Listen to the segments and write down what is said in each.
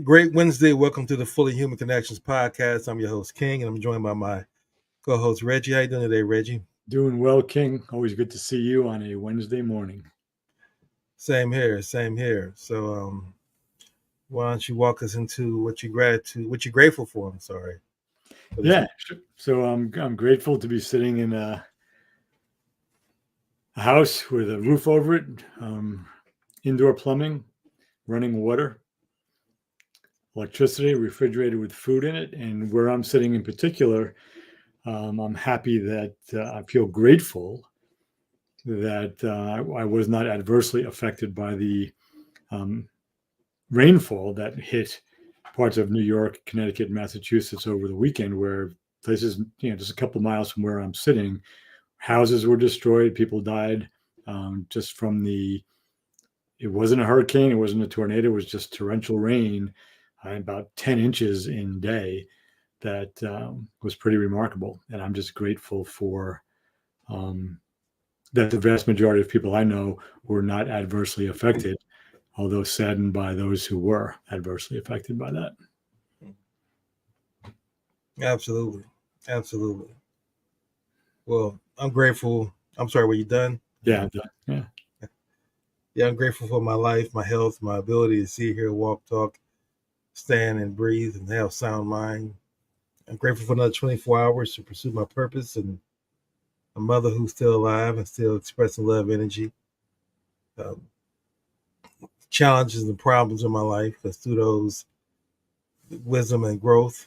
Great Wednesday. Welcome to the Fully Human Connections podcast. I'm your host, King, and I'm joined by my co-host, Reggie. How you doing today, Reggie? Doing well, King. Always good to see you on a Wednesday morning. Same here, same here. So, why don't you walk us into what you're grateful for? I'm sorry. For this Yeah, sure. So I'm grateful to be sitting in a house with a roof over it, indoor plumbing, running water, electricity, refrigerator with food in it, and where I'm sitting in particular, I'm happy that I feel grateful that I was not adversely affected by the um, rainfall that hit parts of New York, Connecticut, Massachusetts over the weekend, where places, just a couple of miles from where I'm sitting, houses were destroyed, people died just from it wasn't a hurricane, it wasn't a tornado, it was just torrential rain, about 10 inches in a day. That was pretty remarkable. And I'm just grateful for um, that the vast majority of people I know were not adversely affected, although saddened by those who were adversely affected by that. absolutely, absolutely. Well, I'm grateful. I'm sorry. Were you done? Yeah, yeah. Yeah, I'm grateful for my life, my health, my ability to see, hear, walk, talk, stand, and breathe, and have sound mind. I'm grateful for another 24 hours to pursue my purpose and a mother who's still alive and still expressing love energy. Um, Challenges and problems in my life, because through those wisdom and growth.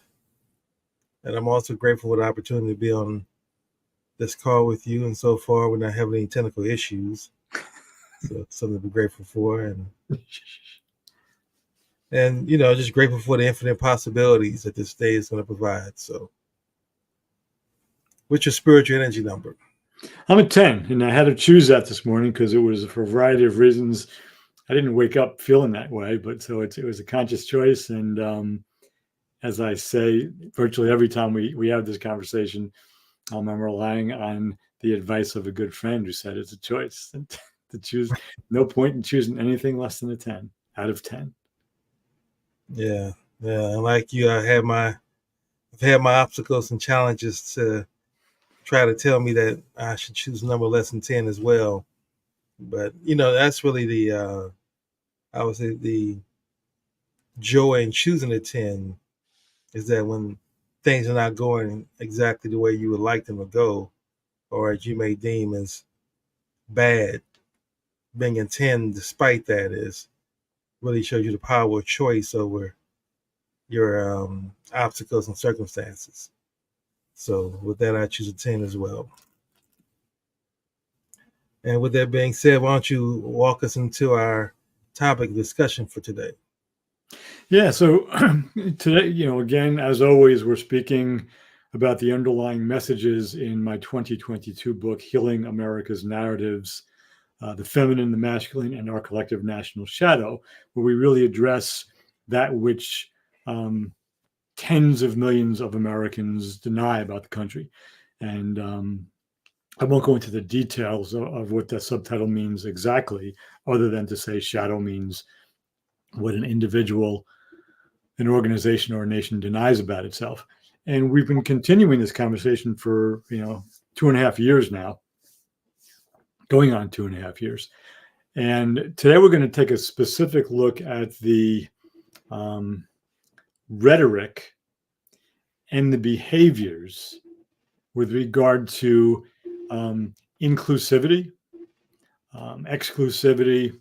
And I'm also grateful for the opportunity to be on this call with you. And so far, we're not having any technical issues. So something to be grateful for. And just grateful for the infinite possibilities that this day is going to provide. So, what's your spiritual energy number? I'm at 10, and I had to choose that this morning because it was for a variety of reasons. I didn't wake up feeling that way, but so it was a conscious choice. And as I say, virtually every time we have this conversation, I'm relying on the advice of a good friend who said it's a choice to choose. No point in choosing anything less than a 10 out of 10. Yeah, yeah. And like you, I've had my obstacles and challenges to try to tell me that I should choose a number less than 10 as well. But that's really I would say the joy in choosing a 10 is that when things are not going exactly the way you would like them to go, or as you may deem as bad, being a 10 despite that is really shows you the power of choice over your obstacles and circumstances. So with that, I choose a 10 as well. And with that being said, why don't you walk us into our topic discussion for today? Yeah. So today, again, as always, we're speaking about the underlying messages in my 2022 book, Healing America's Narratives, the Feminine, the Masculine, and Our Collective National Shadow, where we really address that which tens of millions of Americans deny about the country. And I won't go into the details of what that subtitle means exactly, other than to say shadow means what an individual, an organization, or a nation denies about itself. And we've been continuing this conversation for 2.5 years now, going on 2.5 years. And today we're going to take a specific look at the rhetoric and the behaviors with regard to inclusivity, exclusivity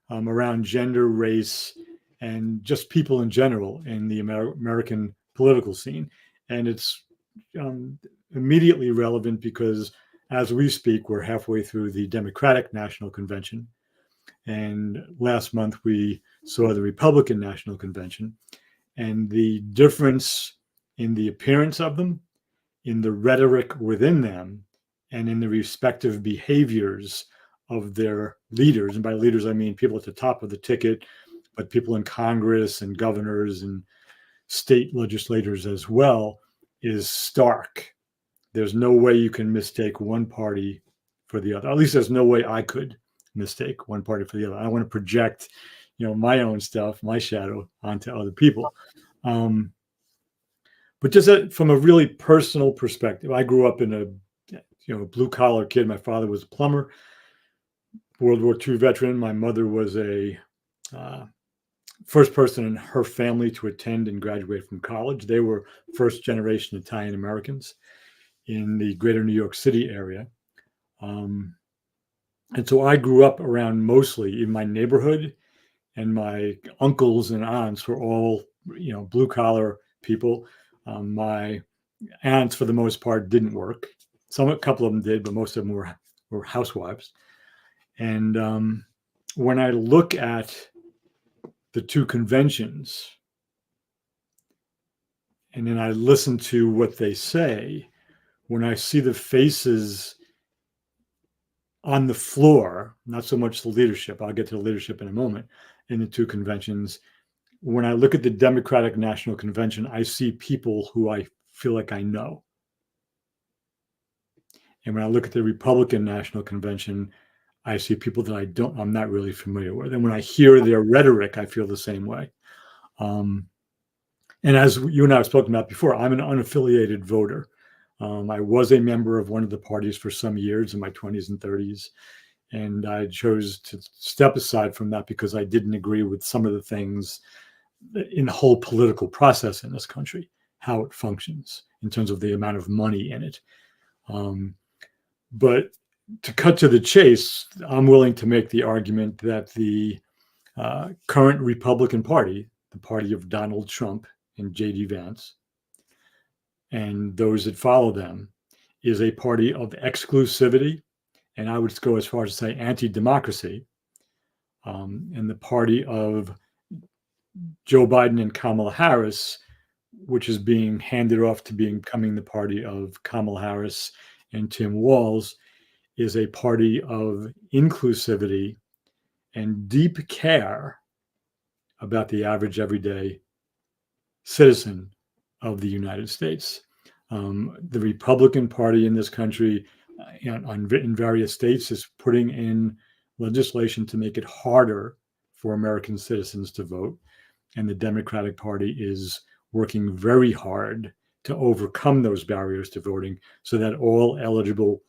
around gender, race, and just people in general in the American political scene. And it's immediately relevant because as we speak, we're halfway through the Democratic National Convention. And last month we saw the Republican National Convention. And the difference in the appearance of them, in the rhetoric within them, and in the respective behaviors of their leaders. And by leaders, I mean people at the top of the ticket, but people in Congress and governors and state legislators as well, is stark. There's no way you can mistake one party for the other. At least there's no way I could mistake one party for the other. I don't want to project my own stuff, my shadow onto other people. But just from a really personal perspective, I grew up in a blue collar kid. My father was a plumber, World War II veteran. My mother was a first person in her family to attend and graduate from college. They were first generation Italian Americans in the greater New York City area. And so I grew up around mostly in my neighborhood, and my uncles and aunts were all, blue collar people. My aunts, for the most part, didn't work. A couple of them did, but most of them were housewives. And when I look at the two conventions, and then I listen to what they say, when I see the faces on the floor, not so much the leadership, I'll get to the leadership in a moment, in the two conventions, when I look at the Democratic National Convention, I see people who I feel like I know. And when I look at the Republican National Convention, I see people that I'm not really familiar with. And when I hear their rhetoric, I feel the same way. And as you and I have spoken about before, I'm an unaffiliated voter. I was a member of one of the parties for some years in my 20s and 30s. And I chose to step aside from that because I didn't agree with some of the things in the whole political process in this country, how it functions in terms of the amount of money in it. But to cut to the chase, I'm willing to make the argument that the current Republican Party, the party of Donald Trump and J.D. Vance, and those that follow them, is a party of exclusivity, and I would go as far as to say anti-democracy, and the party of Joe Biden and Kamala Harris, which is being handed off to becoming the party of Kamala Harris and Tim Walz, is a party of inclusivity and deep care about the average everyday citizen of the United States. The Republican Party in this country, in various states, is putting in legislation to make it harder for American citizens to vote. And the Democratic Party is working very hard to overcome those barriers to voting so that all eligible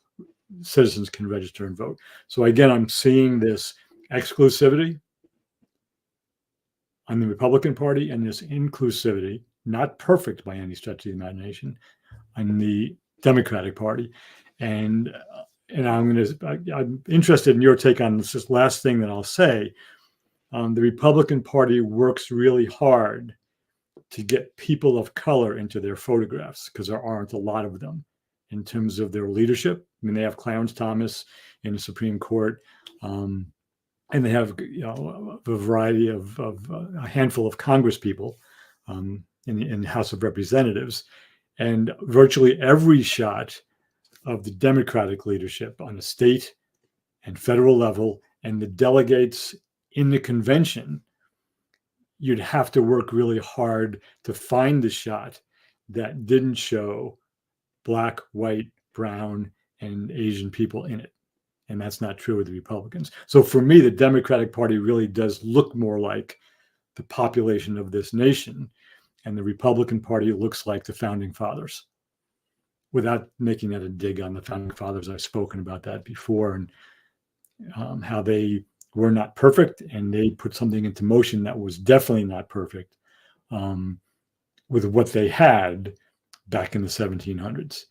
citizens can register and vote. So again, I'm seeing this exclusivity on the Republican Party and this inclusivity, not perfect by any stretch of the imagination, on the Democratic Party. And I'm interested in your take on this last thing that I'll say. The Republican Party works really hard to get people of color into their photographs because there aren't a lot of them in terms of their leadership. I mean, they have Clarence Thomas in the Supreme Court, and they have a variety of a handful of Congress people in the House of Representatives, and virtually every shot of the Democratic leadership on a state and federal level, and the delegates in the convention, you'd have to work really hard to find the shot that didn't show Black, white, brown, and Asian people in it. And that's not true with the Republicans. So for me, the Democratic Party really does look more like the population of this nation, and the Republican Party looks like the founding fathers. Without making that a dig on the founding fathers, I've spoken about that before, and how they were not perfect, and they put something into motion that was definitely not perfect with what they had back in the 1700s.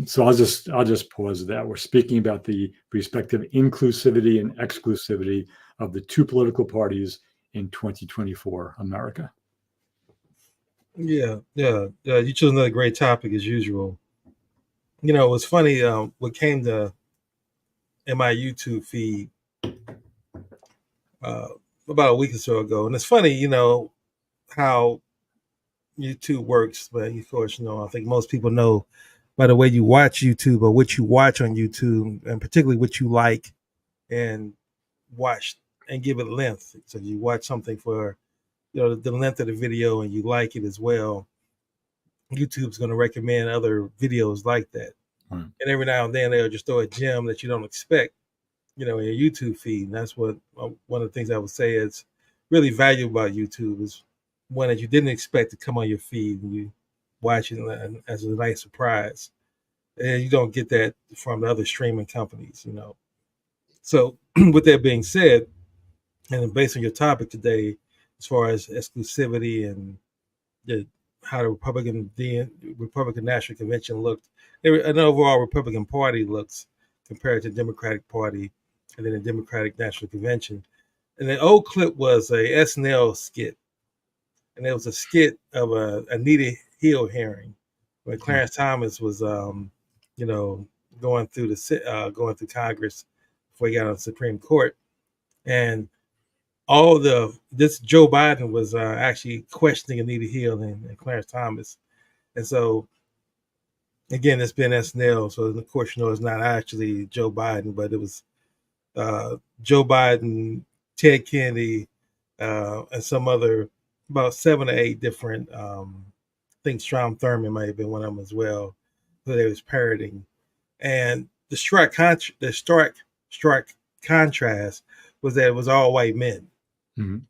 So I'll just pause there. We're speaking about the respective inclusivity and exclusivity of the two political parties in 2024 America. Yeah. You chose another great topic as usual. It was funny. What came to in my YouTube feed uh, about a week or so ago, and it's funny, how YouTube works. But of course, I think most people know by the way you watch YouTube or what you watch on YouTube, and particularly what you like and watch and give it length. So you watch something for the length of the video and you like it as well, YouTube's going to recommend other videos like that. Right. And every now and then they'll just throw a gem that you don't expect, in your YouTube feed. And that's what one of the things I would say is really value about YouTube is one that you didn't expect to come on your feed and you watch it as a nice surprise. And you don't get that from the other streaming companies, you know. So, with that being said, and based on your topic today, as far as exclusivity and the, how the Republican National Convention looked, an overall Republican Party looks compared to the Democratic Party, and then the Democratic National Convention. And the old clip was a SNL skit, and it was a skit of a Anita Hill hearing when Clarence Thomas was, you know, going through Congress before he got on the Supreme Court, and all the this Joe Biden was actually questioning Anita Hill and Clarence Thomas, and so again, it's been SNL, so of course you know it's not actually Joe Biden, but it was Joe Biden, Ted Kennedy, and some other about 7 or 8 different. I think Strom Thurmond might have been one of them as well, who they was parroting. And the stark contrast was that it was all white men, Mhm.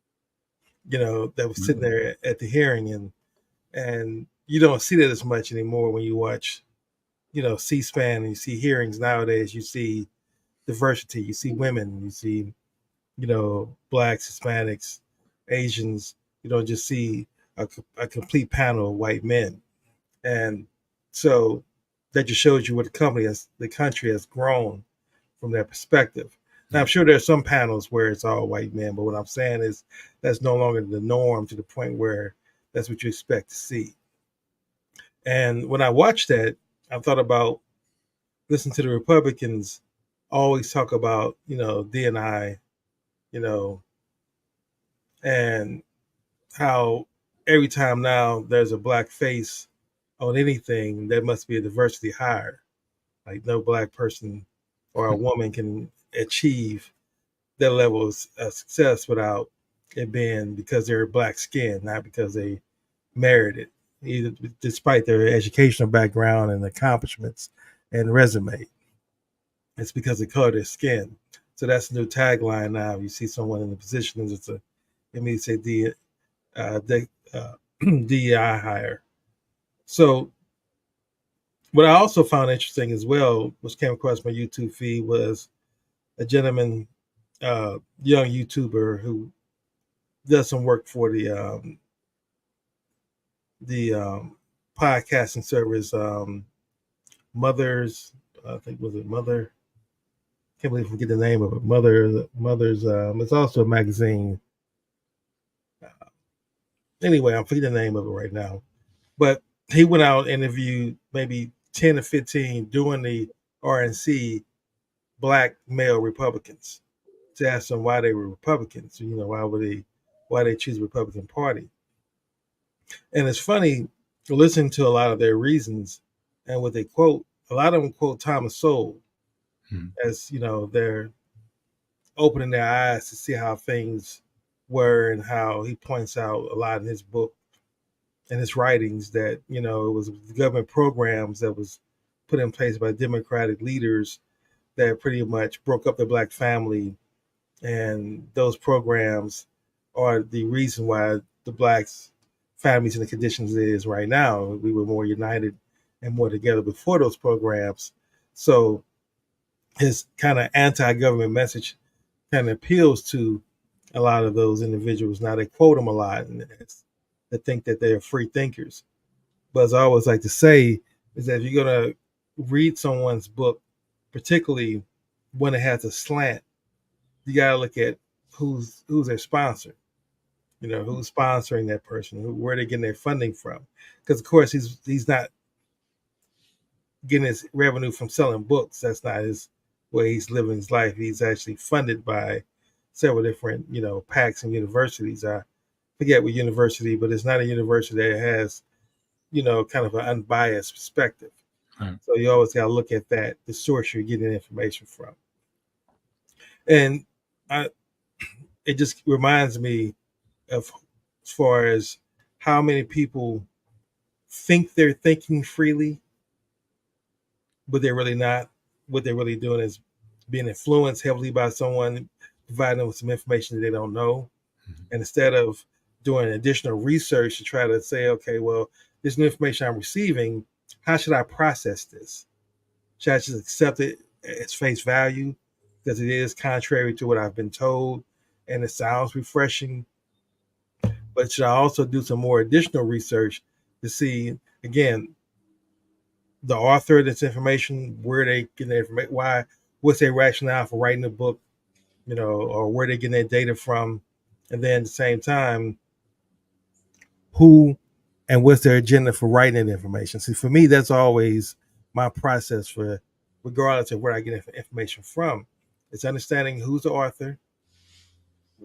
you know, that was sitting there at the hearing, and you don't see that as much anymore when you watch, you know, C-SPAN and you see hearings nowadays. You see diversity, you see women, you see, you know, blacks, Hispanics, Asians. You don't just see a complete panel of white men, and so that just shows you what the country has grown from that perspective. Now, I'm sure there's some panels where it's all white men, but what I'm saying is that's no longer the norm to the point where that's what you expect to see. And when I watched that, I thought about listening to the Republicans always talk about, you know, D&I, you know, and how every time now there's a black face on anything, there must be a diversity hire. Like no black person or a woman can achieve that level of success without it being because they're black skin, not because they merit it, either despite their educational background and accomplishments and resume. It's because they color their skin. So that's the new tagline now. You see someone in the position, it means say the DEI hire. So what I also found interesting as well, which came across my YouTube feed, was a gentleman, young YouTuber who does some work for the podcasting service, Mothers. I think was it Mother. Can't believe I forget the name of it. Mother's. It's also a magazine. Anyway, I'm forgetting the name of it right now. But he went out and interviewed maybe 10 or 15 during the RNC black male Republicans to ask them why they were Republicans. You know, why they choose the Republican Party. And it's funny listening to a lot of their reasons and what they quote. A lot of them quote Thomas Sowell Mhm. as, you know, they're opening their eyes to see how things were and how he points out a lot in his book and his writings that, you know, it was government programs that was put in place by Democratic leaders that pretty much broke up the black family, and those programs are the reason why the blacks families in the conditions it is right now. We were more united and more together before those programs. So his kind of anti-government message kind of appeals to a lot of those individuals. Now they quote him a lot, and they think that they're free thinkers. But as I always like to say, is that if you're gonna read someone's book, particularly when it has a slant, you gotta look at who's their sponsor. You know, who's sponsoring that person, where they're getting their funding from. Because of course he's not getting his revenue from selling books. That's not his way he's living his life. He's actually funded by several different, you know, PACs and universities. I forget what university, but it's not a university that has, you know, kind of an unbiased perspective. Right. So you always got to look at that, the source you're getting information from. And I, it just reminds me of as far as how many people think they're thinking freely, but they're really not. What they're really doing is being influenced heavily by someone, providing them with some information that they don't know. And instead of doing additional research to try to say, okay, well, this new information I'm receiving, how should I process this? Should I just accept it at face value because it is contrary to what I've been told and it sounds refreshing? But should I also do some more additional research to see, again, the author of this information, where they get their information, why, what's their rationale for writing the book, or where they get their data from, and then at the same time, who and what's their agenda for writing that information. See, for me, that's always my process for, regardless of where I get information from. It's understanding who's the author,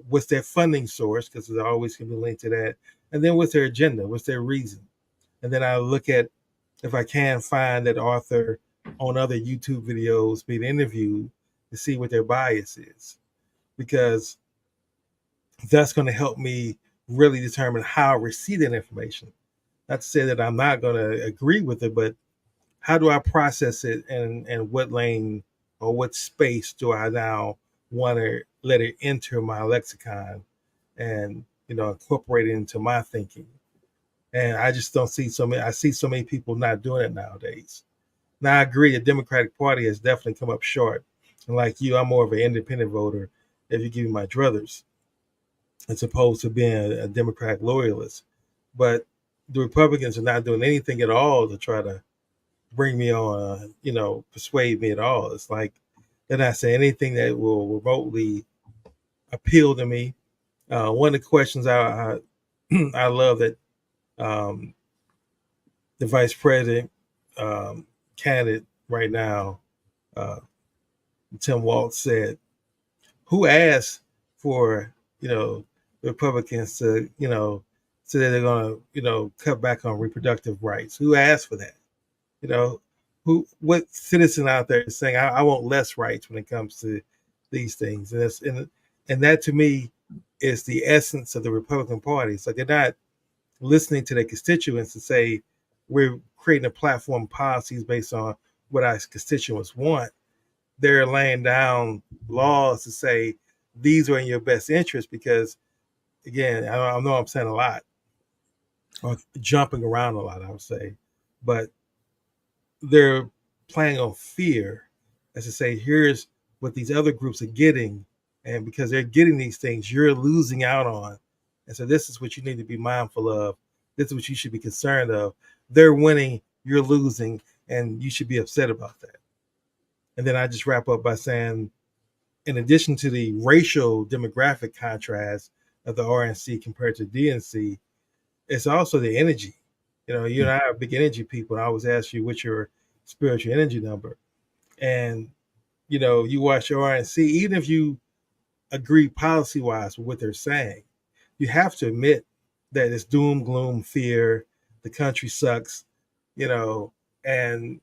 what's their funding source, because it always can be linked to that, and then what's their agenda, what's their reason. And then I look at if I can find that author on other YouTube videos being interviewed to see what their bias is, because that's going to help me really determine how I receive that information. Not to say that I'm not going to agree with it, but how do I process it, and what lane or what space do I now want to let it enter my lexicon and incorporate it into my thinking? And I just don't see so many. I see so many people not doing it nowadays. Now I agree, the Democratic Party has definitely come up short. And like you, I'm more of an independent voter, if you give me my druthers, as opposed to being a Democratic loyalist. But the Republicans are not doing anything at all to try to bring me on, persuade me at all. It's like they're not saying anything that will remotely appeal to me. One of the questions I love that um, the vice president candidate right now, uh, Tim Walz, said, "Who asked for the Republicans to say that they're going to cut back on reproductive rights? Who asked for that? You know, what citizen out there is saying I want less rights when it comes to these things?" And that to me is the essence of the Republican Party. It's like they're not listening to their constituents to say we're creating a platform policies based on what our constituents want. They're laying down laws to say these are in your best interest because, again, I know I'm saying a lot or jumping around a lot, I would say, but they're playing on fear as to say, here's what these other groups are getting. And because they're getting these things, you're losing out on. And so this is what you need to be mindful of. This is what you should be concerned of. They're winning, you're losing, and you should be upset about that. And then I just wrap up by saying, in addition to the racial demographic contrast of the RNC compared to DNC, it's also the energy. You and I are big energy people, and I always ask you what's your spiritual energy number. And you watch your RNC, even if you agree policy wise with what they're saying, you have to admit that it's doom, gloom, fear. The country sucks, and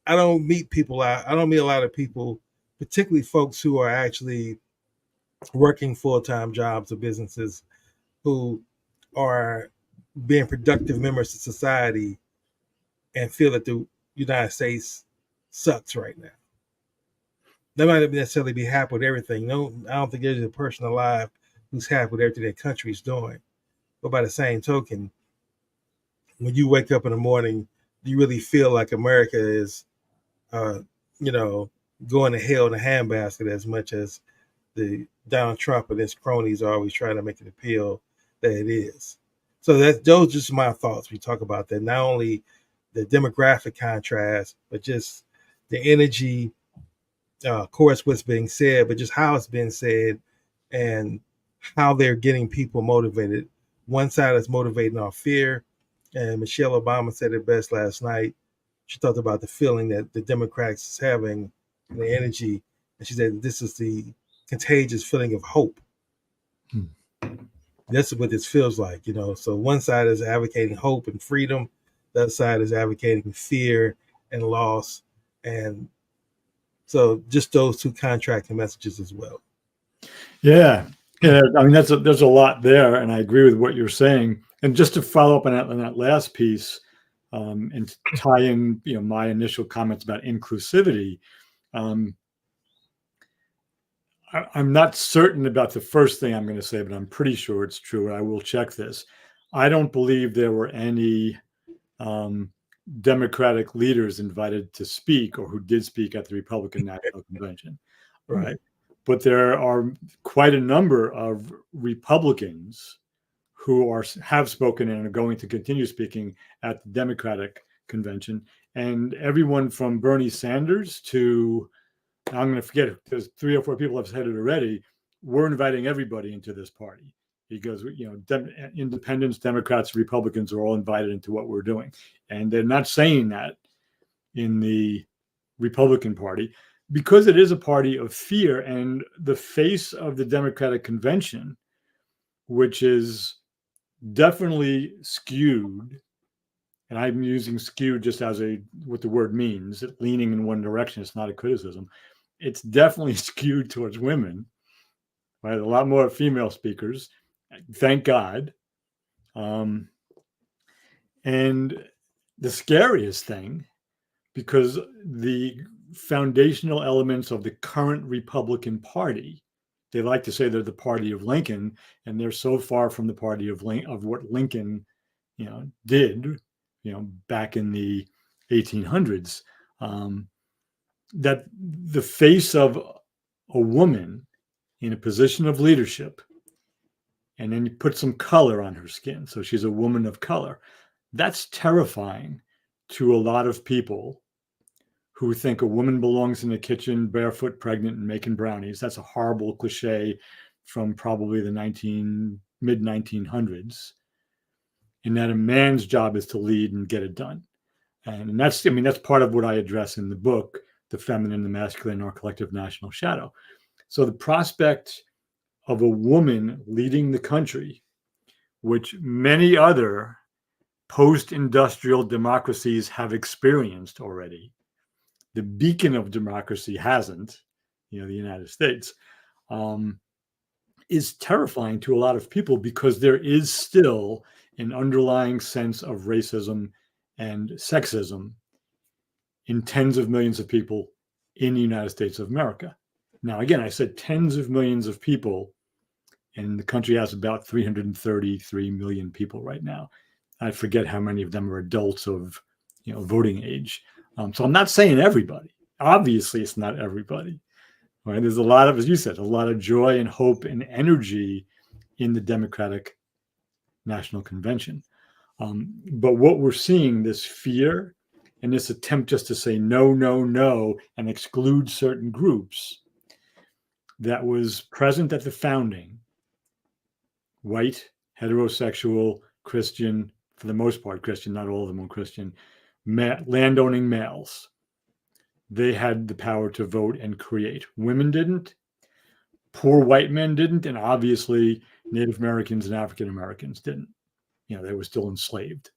I don't meet people out. I don't meet a lot of people, particularly folks who are actually working full-time jobs or businesses, who are being productive members of society and feel that the United States sucks right now. They might not necessarily be happy with everything. No, I don't think there's a person alive who's happy with everything their country's doing. But by the same token, when you wake up in the morning, do you really feel like America is, uh, you know, going to hell in a handbasket as much as the Donald Trump and his cronies are always trying to make it appeal that it is? So those are just my thoughts. We talk about that, not only the demographic contrast, but just the energy, of course, what's being said, but just how it's being said and how they're getting people motivated. One side is motivating off fear, and Michelle Obama said it best last night. She talked about the feeling that the Democrats is having, and the energy, and she said this is the contagious feeling of hope. Hmm. That's what this feels like, So one side is advocating hope and freedom, the other side is advocating fear and loss, and so just those two contracting messages as well. Yeah. I mean, there's a lot there, and I agree with what you're saying. And just to follow up on that last piece, and tie in, my initial comments about inclusivity. I'm not certain about the first thing I'm going to say, but I'm pretty sure it's true. And I will check this. I don't believe there were any Democratic leaders invited to speak or who did speak at the Republican National Convention. Right. But there are quite a number of Republicans who have spoken and are going to continue speaking at the Democratic convention. And everyone from Bernie Sanders to, I'm going to forget, there's 3 or 4 people have said it already. We're inviting everybody into this party because, independents, Democrats, Republicans are all invited into what we're doing. And they're not saying that in the Republican Party because it is a party of fear. And the face of the Democratic convention, which is definitely skewed, and I'm using skewed just as what the word means, leaning in one direction. It's not a criticism. It's definitely skewed towards women, right? A lot more female speakers, thank God. And the scariest thing, because the foundational elements of the current Republican Party, they like to say they're the party of Lincoln, and they're so far from the party of what Lincoln, did, back in the 1800s, that the face of a woman in a position of leadership, and then you put some color on her skin, so she's a woman of color, that's terrifying to a lot of people who think a woman belongs in the kitchen barefoot, pregnant, and making brownies. That's a horrible cliche from probably the mid 1900s. And that a man's job is to lead and get it done. And that's part of what I address in the book, The Feminine, the Masculine, Our Collective National Shadow. So the prospect of a woman leading the country, which many other post-industrial democracies have experienced already, the beacon of democracy hasn't, the United States, is terrifying to a lot of people because there is still an underlying sense of racism and sexism in tens of millions of people in the United States of America. Now, again, I said tens of millions of people, and the country has about 333 million people right now. I forget how many of them are adults of, voting age. So I'm not saying everybody. Obviously, it's not everybody. Right? There's a lot of, as you said, a lot of joy and hope and energy in the Democratic National Convention. But what we're seeing, this fear and this attempt just to say no, no, no, and exclude certain groups, that was present at the founding. White, heterosexual, Christian, for the most part Christian, not all of them were Christian, landowning males. They had the power to vote and create. Women didn't. Poor white men didn't. And obviously Native Americans and African Americans didn't. They were still enslaved.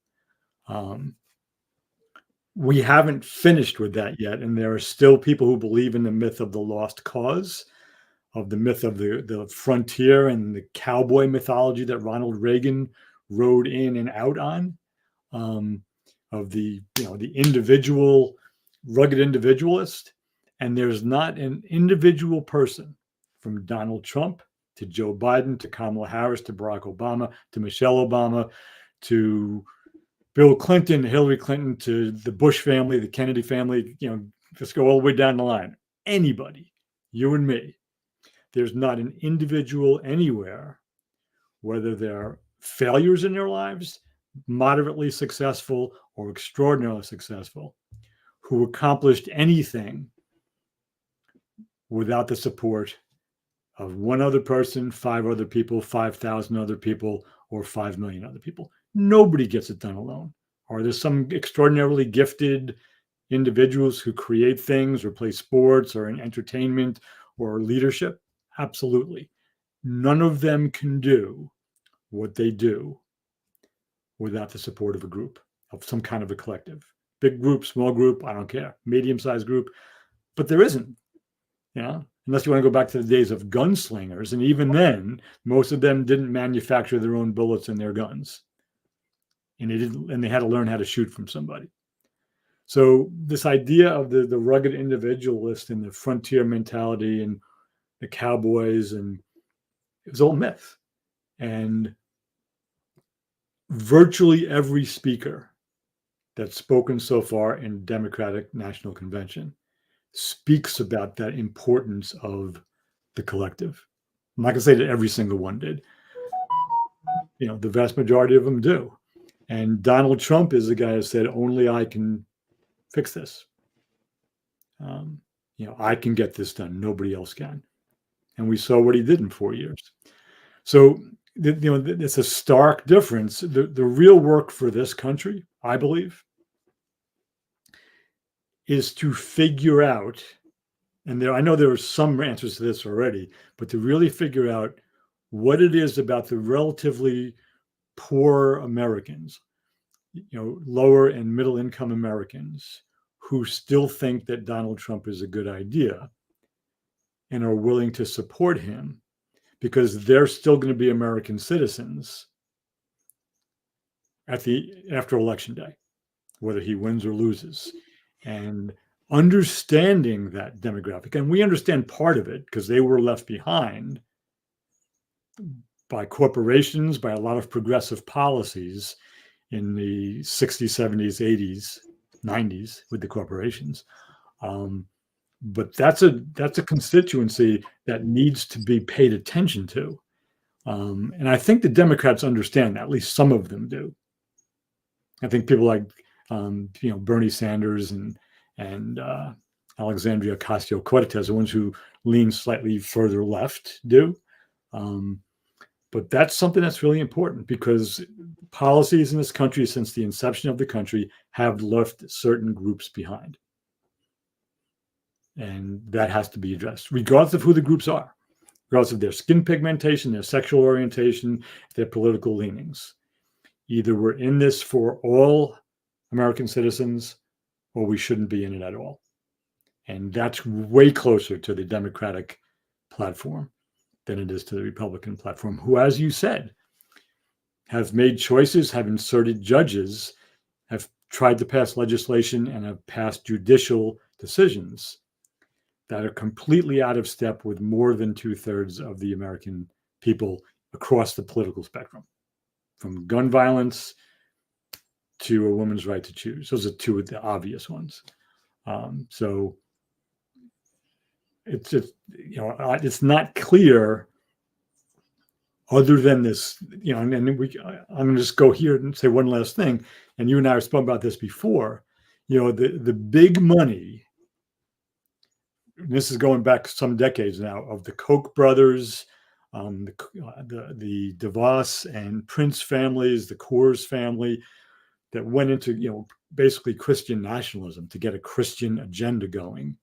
We haven't finished with that yet. And there are still people who believe in the myth of the lost cause, of the myth of the frontier and the cowboy mythology that Ronald Reagan rode in and out on, of the individual, rugged individualist. And there's not an individual person, from Donald Trump to Joe Biden to Kamala Harris to Barack Obama to Michelle Obama to Bill Clinton, Hillary Clinton, to the Bush family, the Kennedy family, just go all the way down the line. Anybody, you and me, there's not an individual anywhere, whether they're failures in their lives, moderately successful, or extraordinarily successful, who accomplished anything without the support of one other person, 5 other people, 5,000 other people, or 5 million other people. Nobody gets it done alone. Are there some extraordinarily gifted individuals who create things or play sports or in entertainment or leadership? Absolutely. None of them can do what they do without the support of a group, of some kind of a collective. Big group, small group, I don't care. Medium-sized group. But there isn't, unless you want to go back to the days of gunslingers. And even then, most of them didn't manufacture their own bullets and their guns. And they had to learn how to shoot from somebody. So this idea of the rugged individualist and the frontier mentality and the cowboys, and it was all myth. And virtually every speaker that's spoken so far in Democratic National Convention speaks about that importance of the collective. I'm not going to say that every single one did. The vast majority of them do. And Donald Trump is the guy who said, only I can fix this. I can get this done. Nobody else can. And we saw what he did in 4 years. So, it's a stark difference. The real work for this country, I believe, is to figure out, and I know there are some answers to this already, but to really figure out what it is about the relatively poor Americans, lower and middle income Americans, who still think that Donald Trump is a good idea and are willing to support him because they're still going to be American citizens after Election Day, whether he wins or loses. And understanding that demographic, and we understand part of it because they were left behind by corporations, by a lot of progressive policies in the 60s, 70s, 80s, 90s with the corporations. But that's a constituency that needs to be paid attention to. And I think the Democrats understand that, at least some of them do. I think people like Bernie Sanders and Alexandria Ocasio-Cortez, the ones who lean slightly further left, do. But that's something that's really important because policies in this country since the inception of the country have left certain groups behind. And that has to be addressed, regardless of who the groups are, regardless of their skin pigmentation, their sexual orientation, their political leanings. Either we're in this for all American citizens or we shouldn't be in it at all. And that's way closer to the Democratic platform than it is to the Republican platform, who, as you said, have made choices, have inserted judges, have tried to pass legislation and have passed judicial decisions that are completely out of step with more than 2/3 of the American people across the political spectrum, from gun violence to a woman's right to choose. Those are two of the obvious ones. So it's just, it's not clear other than this, and then I'm going to just go here and say one last thing. And you and I have spoken about this before, the big money, this is going back some decades now, of the Koch brothers, the DeVos and Prince families, the Coors family, that went into, basically Christian nationalism to get a Christian agenda going,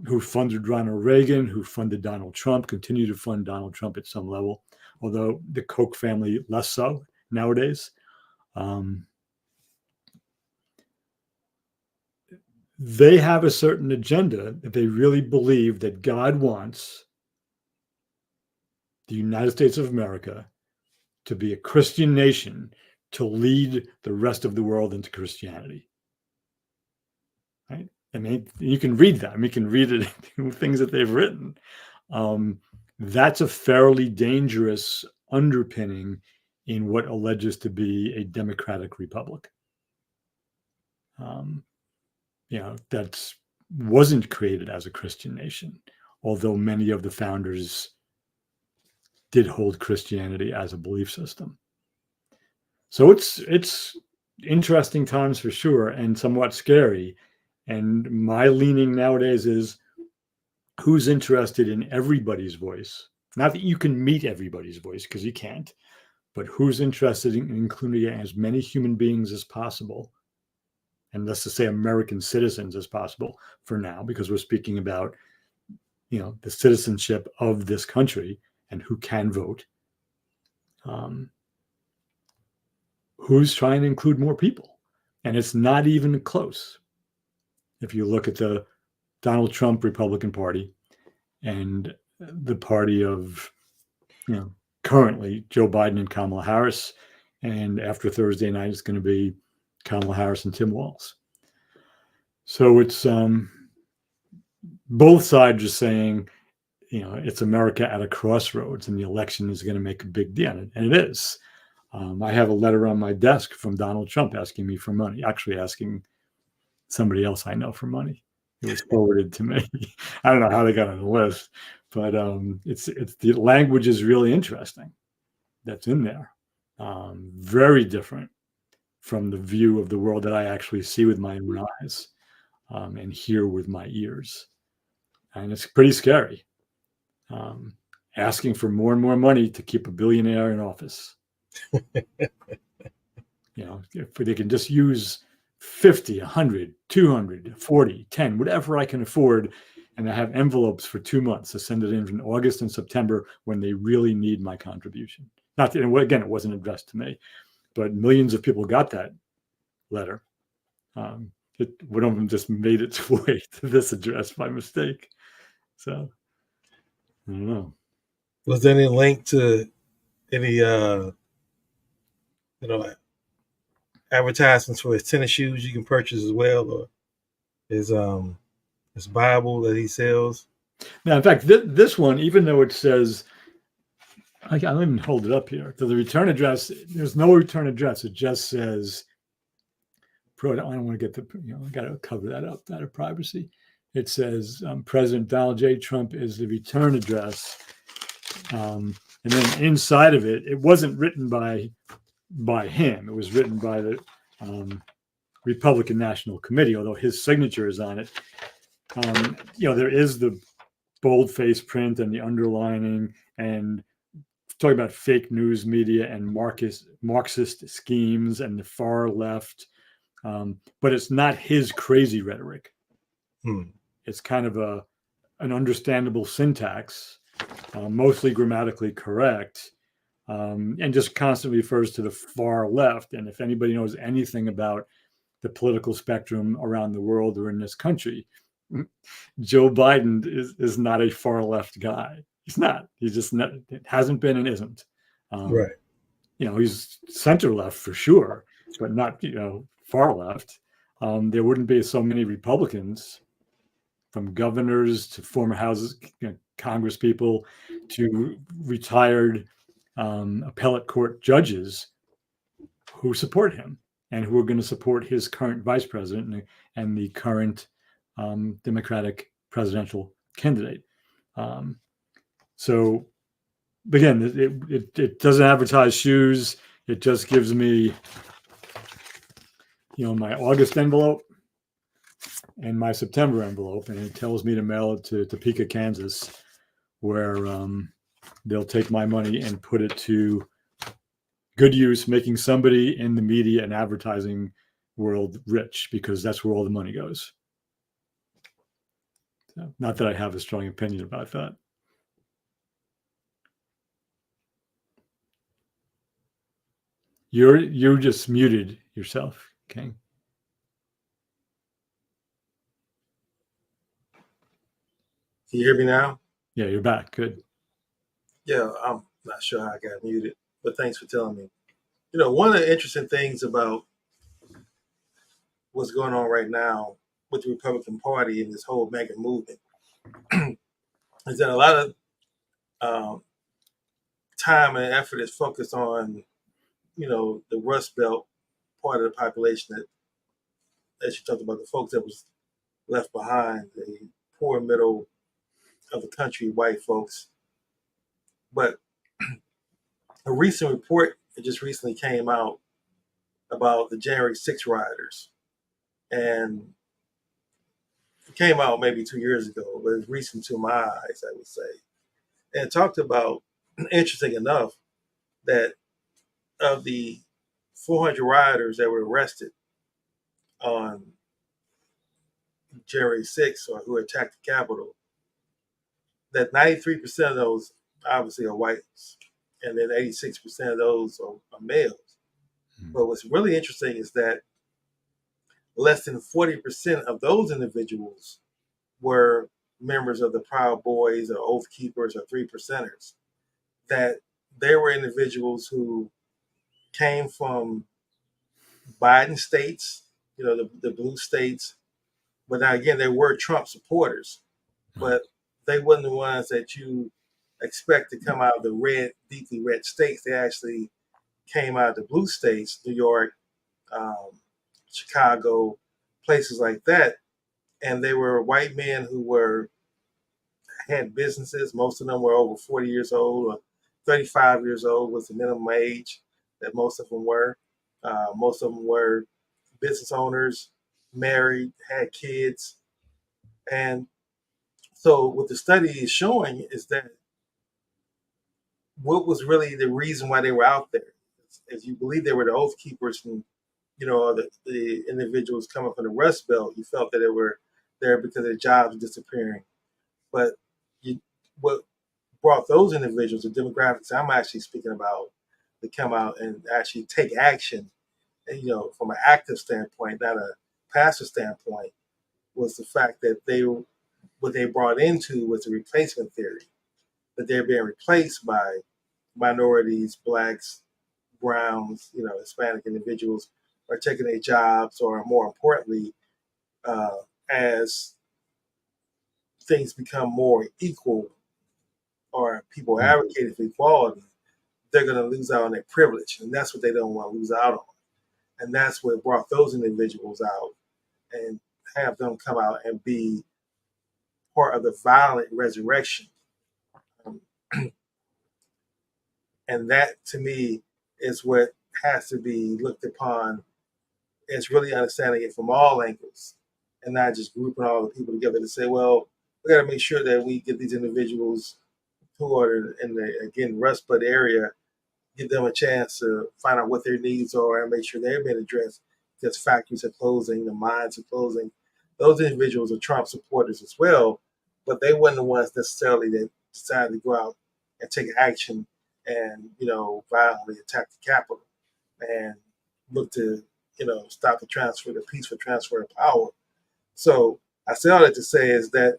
who funded Ronald Reagan, who funded Donald Trump, continue to fund Donald Trump at some level, although the Koch family less so nowadays. They have a certain agenda that they really believe that God wants the United States of America to be a Christian nation, to lead the rest of the world into Christianity. Right? I mean, you can read that. I mean, you can read it in things that they've written. That's a fairly dangerous underpinning in what alleges to be a democratic republic. That wasn't created as a Christian nation, although many of the founders did hold Christianity as a belief system. So it's interesting times for sure, and somewhat scary. And my leaning nowadays is, who's interested in everybody's voice? Not that you can meet everybody's voice, because you can't, but who's interested in including as many human beings as possible, and let's just say American citizens as possible for now, because we're speaking about, the citizenship of this country and who can vote. Who's trying to include more people? And it's not even close. If you look at the Donald Trump Republican Party and the party of, currently Joe Biden and Kamala Harris, and after Thursday night, it's going to be Kamala Harris and Tim Walz. So it's both sides are saying it's America at a crossroads, and the election is going to make a big deal, and it is. I have a letter on my desk from Donald Trump asking me for money, actually asking somebody else I know for money. It was forwarded to me. I don't know how they got on the list, but it's the language is really interesting that's in there. Very different from the view of the world that I actually see with my own eyes and hear with my ears. And it's pretty scary. Asking for more and more money to keep a billionaire in office. If they can just use 50, 100, 200, 40, 10, whatever I can afford, and I have envelopes for 2 months to send it in August and September when they really need my contribution. Not that, again, it wasn't addressed to me, but millions of people got that letter. One of them just made its way to this address by mistake. So I don't know. Was there any link to any advertisements for his tennis shoes you can purchase as well, or his Bible that he sells? Now, in fact, this one, even though it says, I don't even hold it up here, to the return address, there's no return address. It just says, I don't want to get I got to cover that up out of privacy. It says President Donald J. Trump is the return address. And then inside of it, it wasn't written by him. It was written by the Republican National Committee, although his signature is on it. There is the boldface print and the underlining and talking about fake news media and Marxist schemes and the far left. But it's not his crazy rhetoric. It's kind of an understandable syntax, mostly grammatically correct, and just constantly refers to the far left. And if anybody knows anything about the political spectrum around the world or in this country, Joe Biden is not a far left guy. He's not. He's just not, hasn't been and isn't. Right. He's center left for sure, but not far left. There wouldn't be so many Republicans, from governors to former houses, Congress people, to retired appellate court judges who support him and who are going to support his current vice president and the current Democratic presidential candidate. So again, it doesn't advertise shoes. It just gives me, my August envelope and my September envelope, and it tells me to mail it to Topeka, Kansas, where they'll take my money and put it to good use, making somebody in the media and advertising world rich, because that's where all the money goes. So, not that I have a strong opinion about that. You're just muted yourself, okay? Can you hear me now? Yeah, you're back. Good. Yeah, I'm not sure how I got muted, but thanks for telling me. One of the interesting things about what's going on right now with the Republican Party and this whole MAGA movement is that a lot of time and effort is focused on, the Rust Belt part of the population that, as you talked about, the folks that was left behind, the poor middle of the country, white folks. But a recent report that just recently came out about the January 6 rioters, and it came out maybe 2 years ago, but it's recent to my eyes, I would say. And it talked about, interesting enough, that of the 400 rioters that were arrested on January 6th, or who attacked the Capitol, that 93% of those obviously are whites, and then 86% of those are males. But what's really interesting is that less than 40% of those individuals were members of the Proud Boys or Oath Keepers or Three Percenters. That they were individuals who came from Biden states, the blue states. But now again, they were Trump supporters. But they wasn't the ones that you expect to come out of the red, deeply red states. They actually came out of the blue states, New York, um, Chicago, places like that, and they were white men who were had businesses. Most of them were over 40 years old, or 35 years old was the minimum age that most of them were. Most of them were business owners, married, had kids, and so what the study is showing is that what was really the reason why they were out there, as you believe they were the oath keepers from the individuals coming from the Rust Belt. You felt that they were there because their jobs were disappearing. But you, what brought those individuals, the demographics I'm actually speaking about, to come out and actually take action, and, from an active standpoint, not a passive standpoint, was the fact that what they brought into was a replacement theory, that they're being replaced by minorities, blacks, browns, Hispanic individuals are taking their jobs, or more importantly, uh, as things become more equal, or people Mm. advocate for equality, they're going to lose out on their privilege, and that's what they don't want to lose out on. And that's what brought those individuals out, and have them come out and be part of the violent resurrection. Um, and that, to me, is what has to be looked upon as really understanding it from all angles, and not just grouping all the people together to say, well, we got to make sure that we get these individuals who are in the, again, Rust Belt area, give them a chance to find out what their needs are and make sure they're being addressed, because factories are closing, the mines are closing. Those individuals are Trump supporters as well, but they weren't the ones necessarily that decided to go out and take action and, violently attack the Capitol and look to, stop the peaceful transfer of power. So I say all that to say is that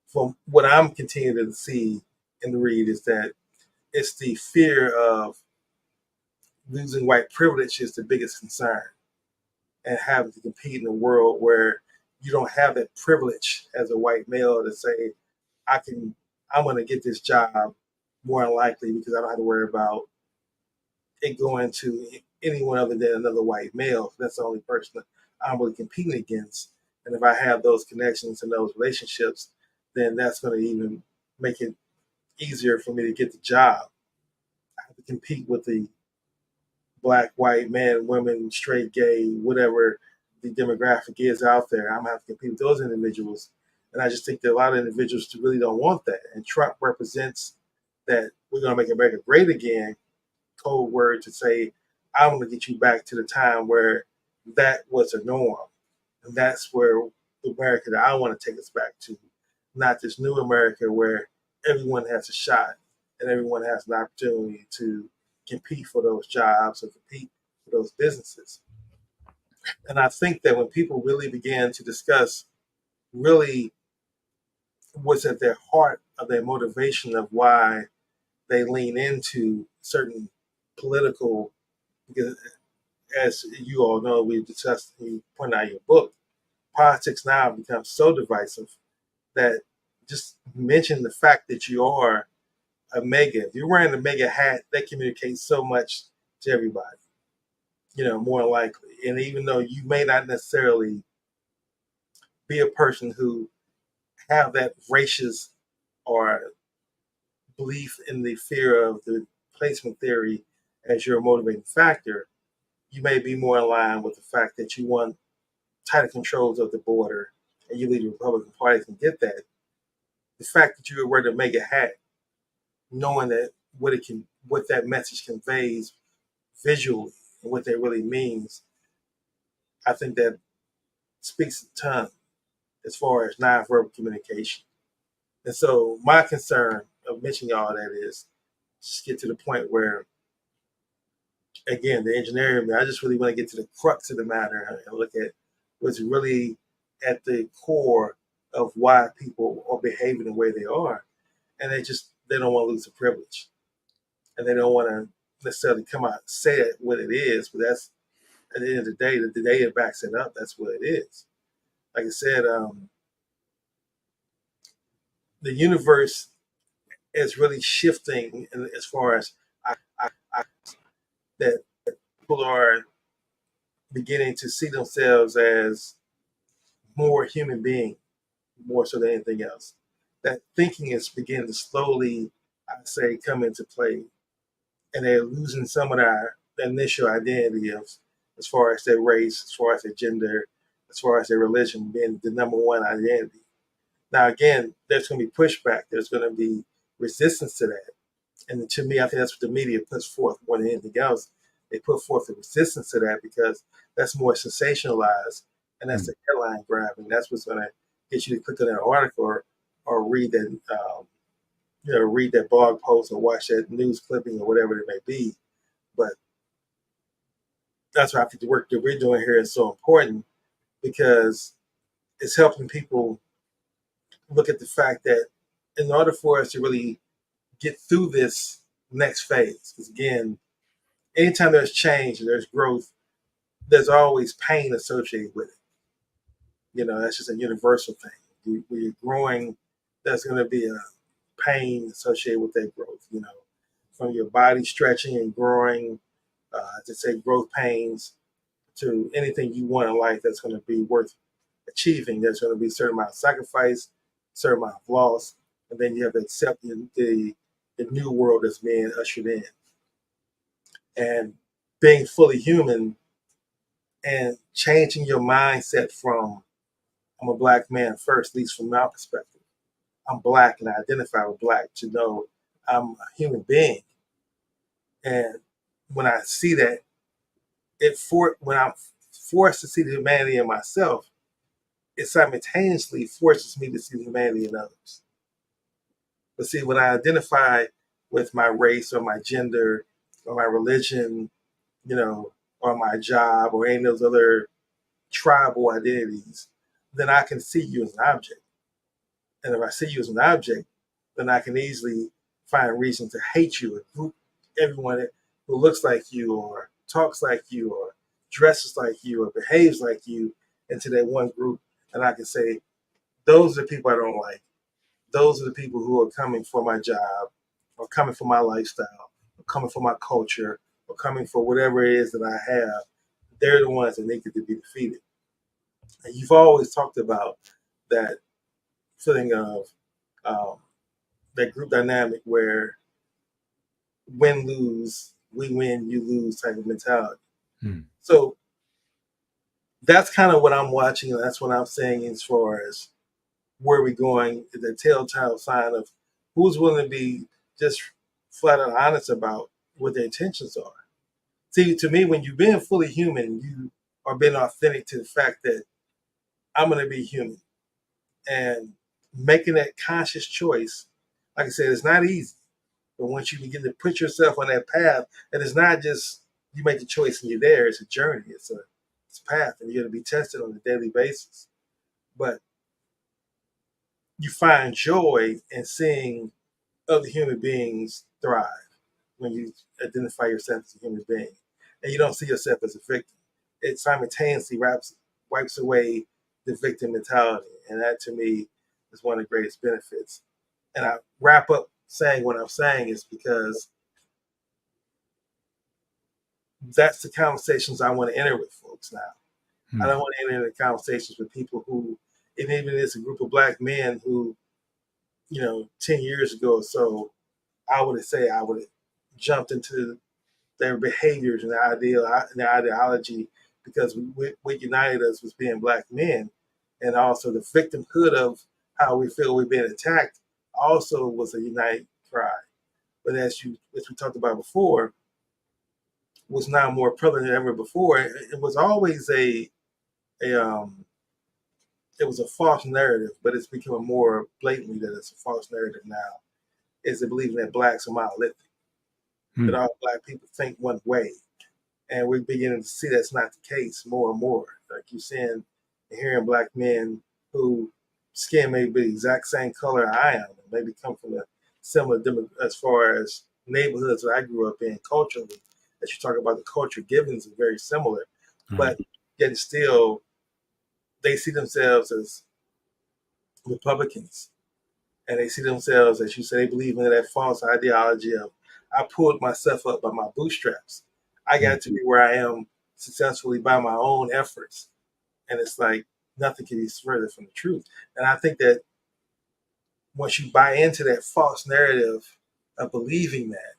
from what I'm continuing to see and read is that it's the fear of losing white privilege is the biggest concern, and having to compete in a world where you don't have that privilege as a white male to say, I can, I'm going to get this job more than likely because I don't have to worry about it going to anyone other than another white male. That's the only person that I'm really competing against. And if I have those connections and those relationships, then that's going to even make it easier for me to get the job. I have to compete with the black, white, men, women, straight, gay, whatever the demographic is out there. I'm gonna have to compete with those individuals. And I just think that a lot of individuals really don't want that. And Trump represents that we're gonna make America great again, code word to say, I want to get you back to the time where that was a norm. And that's where the America that I want to take us back to, not this new America where everyone has a shot and everyone has an opportunity to compete for those jobs or compete for those businesses. And I think that when people really began to discuss really what's at their heart of their motivation of why they lean into certain political, because as you all know, we discussed, you point out in your book, politics now becomes so divisive that just mention the fact that you are a mega. If you're wearing a mega hat, that communicates so much to everybody, more likely. And even though you may not necessarily be a person who have that racist or belief in the fear of the placement theory as your motivating factor, you may be more in line with the fact that you want tighter controls of the border, and you believe the Republican Party can get that. The fact that you wear the mega hat, knowing that what that message conveys visually and what that really means, I think that speaks a ton as far as nonverbal communication. And so my concern of mentioning all that is just get to the point where, again, the engineering, I just really want to get to the crux of the matter and look at what's really at the core of why people are behaving the way they are. And they don't want to lose the privilege. And they don't want to necessarily come out and say it what it is, but that's at the end of the data backs it up. That's what it is. Like I said, the universe is really shifting as far as I, that people are beginning to see themselves as more human being, more so than anything else. That thinking is beginning to slowly, I say, come into play, and they're losing some of their initial identity of, as far as their race, as far as their gender, as far as their religion being the number one identity. Now, again, there's going to be pushback. There's going to be resistance to that. And to me, I think that's what the media puts forth more than anything else. They put forth the resistance to that because that's more sensationalized, and that's Hmm. the headline grabbing. That's what's going to get you to click on that article, or read that read that blog post or watch that news clipping or whatever it may be. But that's why I think the work that we're doing here is so important, because it's helping people look at the fact that in order for us to really get through this next phase, because again, anytime there's change and there's growth, there's always pain associated with it. That's just a universal thing. When you're growing, there's going to be a pain associated with that growth. From your body stretching and growing, to say growth pains, to anything you want in life that's going to be worth achieving. There's going to be a certain amount of sacrifice, a certain amount of loss, and then you have to accept the new world that's being ushered in. And being fully human and changing your mindset from I'm a black man first, at least from my perspective. I'm black and I identify with black, to know I'm a human being. And when I see that, when I'm forced to see the humanity in myself, it simultaneously forces me to see the humanity in others. But see, when I identify with my race or my gender or my religion, or my job or any of those other tribal identities, then I can see you as an object. And if I see you as an object, then I can easily find reason to hate you or group everyone who looks like you or talks like you or dresses like you or behaves like you into that one group. And I can say, those are the people I don't like. Those are the people who are coming for my job or coming for my lifestyle or coming for my culture or coming for whatever it is that I have. They're the ones that need to be defeated. And you've always talked about that feeling of um, that group dynamic where win lose, we win, you lose type of mentality. Hmm. So that's kind of what I'm watching, and that's what I'm saying as far as where we're going, the telltale sign of who's willing to be just flat out honest about what their intentions are. See, to me, when you're being fully human, you are being authentic to the fact that I'm going to be human, and making that conscious choice. Like I said, it's not easy. But once you begin to put yourself on that path, and it's not just you make the choice and you're there, it's a journey, it's a path, and you're going to be tested on a daily basis. But you find joy in seeing other human beings thrive when you identify yourself as a human being. And you don't see yourself as a victim. It simultaneously wipes away the victim mentality. And that to me is one of the greatest benefits. And I wrap up saying what I'm saying is because that's the conversations I want to enter with folks now. I Hmm. don't want to enter into conversations with people who, and even it's a group of black men who, 10 years ago or so, I would have jumped into their behaviors and their ideology, because what united us was being black men, and also the victimhood of how we feel we're being attacked also was a united cry. But as we talked about before, was now more prevalent than ever before. It was always a it was a false narrative, but it's becoming more blatantly that it's a false narrative now. Is it believing that blacks are monolithic, that Hmm. all black people think one way, and we're beginning to see that's not the case more and more. Like you're seeing and hearing black men who skin may be the exact same color I am, and maybe come from a similar as far as neighborhoods that I grew up in culturally. As you talk about the culture givens are very similar, Right. but yet still they see themselves as Republicans, and they see themselves, as you say, they believe in that false ideology of I pulled myself up by my bootstraps. I got to be where I am successfully by my own efforts. And it's like nothing can be further from the truth. And I think that once you buy into that false narrative of believing that,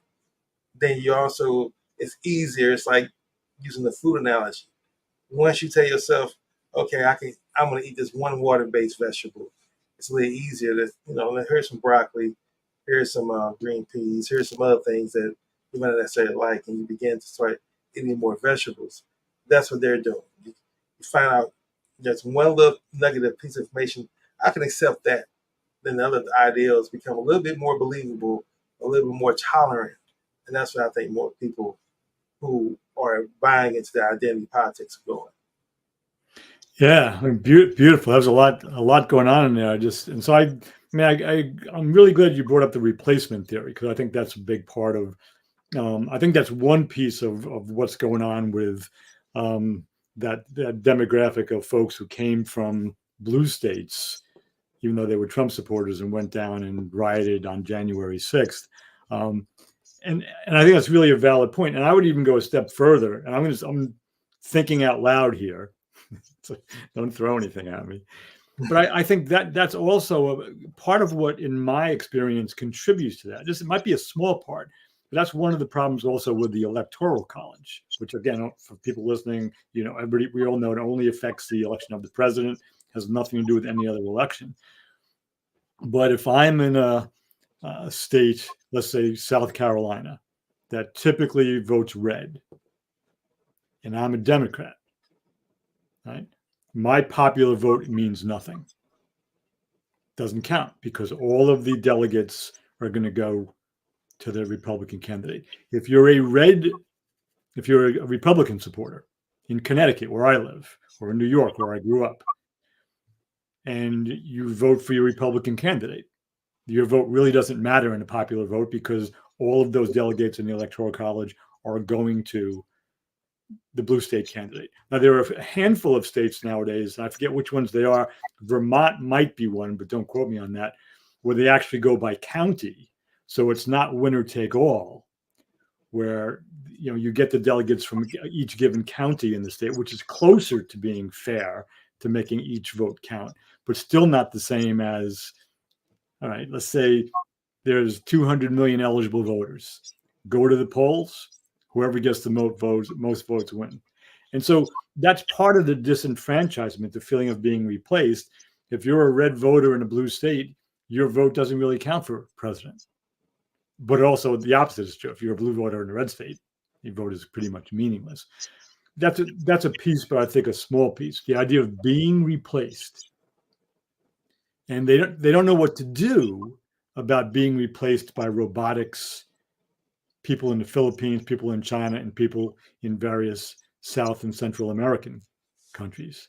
then you also, it's easier. It's like using the food analogy. Once you tell yourself, okay, I'm gonna eat this one water-based vegetable, it's a little easier to, here's some broccoli, here's some green peas, here's some other things that you might not necessarily like, and you begin to start eating more vegetables. That's what they're doing. You find out there's one little nugget of piece of information. I can accept that. Then the other ideals become a little bit more believable, a little bit more tolerant, and that's what I think more people who are buying into the identity politics are going. Yeah, I mean, beautiful. There's a lot going on in there. I'm really glad you brought up the replacement theory, because I think that's a big part of. I think that's one piece of what's going on with that demographic of folks who came from blue states, even though they were Trump supporters, and went down and rioted on January 6th. And I think that's really a valid point. And I would even go a step further. And I'm thinking out loud here. So don't throw anything at me. But I think that's also a part of what, in my experience, contributes to that. It might be a small part, but that's one of the problems also with the Electoral College, which, again, for people listening, everybody, we all know it only affects the election of the president, has nothing to do with any other election. But if I'm in a state, let's say South Carolina, that typically votes red, and I'm a Democrat, right? My popular vote means nothing. Doesn't count, because all of the delegates are going to go to the Republican candidate. If you're a Republican supporter in Connecticut, where I live, or in New York, where I grew up, and you vote for your Republican candidate, your vote really doesn't matter in a popular vote, because all of those delegates in the Electoral College are going to the blue state candidate. Now, there are a handful of states nowadays, and I forget which ones they are. Vermont might be one, but don't quote me on that, where they actually go by county. So it's not winner take all, where you get the delegates from each given county in the state, which is closer to being fair, to making each vote count, but still not the same as, all right, let's say there's 200 million eligible voters. Go to the polls. Whoever gets the most votes win. And so that's part of the disenfranchisement, the feeling of being replaced. If you're a red voter in a blue state, your vote doesn't really count for president. But also the opposite is true. If you're a blue voter in a red state, your vote is pretty much meaningless. That's a piece, but I think a small piece. The idea of being replaced, and they don't know what to do about being replaced by robotics, people in the Philippines, people in China, and people in various South and Central American countries.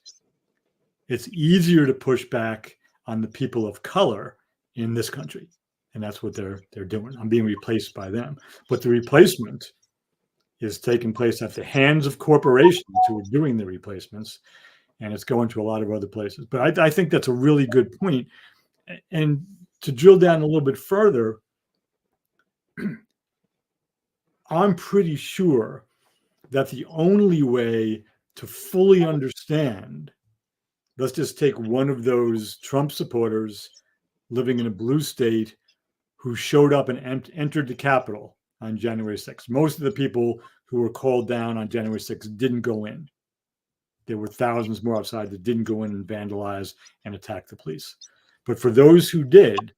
It's easier to push back on the people of color in this country, and that's what they're doing. I'm being replaced by them. But the replacement is taking place at the hands of corporations who are doing the replacements, and it's going to a lot of other places. But I think that's a really good point. And to drill down a little bit further, I'm pretty sure that the only way to fully understand, let's just take one of those Trump supporters living in a blue state who showed up and entered the Capitol on January 6th. Most of the people who were called down on January 6th didn't go in. There were thousands more outside that didn't go in and vandalize and attack the police. But for those who did,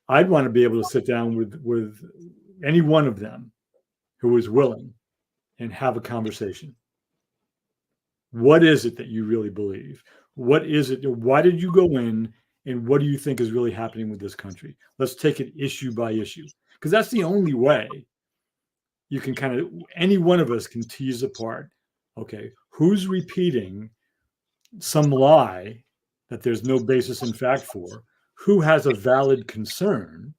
I'd want to be able to sit down with any one of them who was willing and have a conversation. What is it that you really believe? What is it? Why did you go in? And what do you think is really happening with this country? Let's take it issue by issue, because that's the only way you can any one of us can tease apart, okay, who's repeating some lie that there's no basis in fact for, who has a valid concern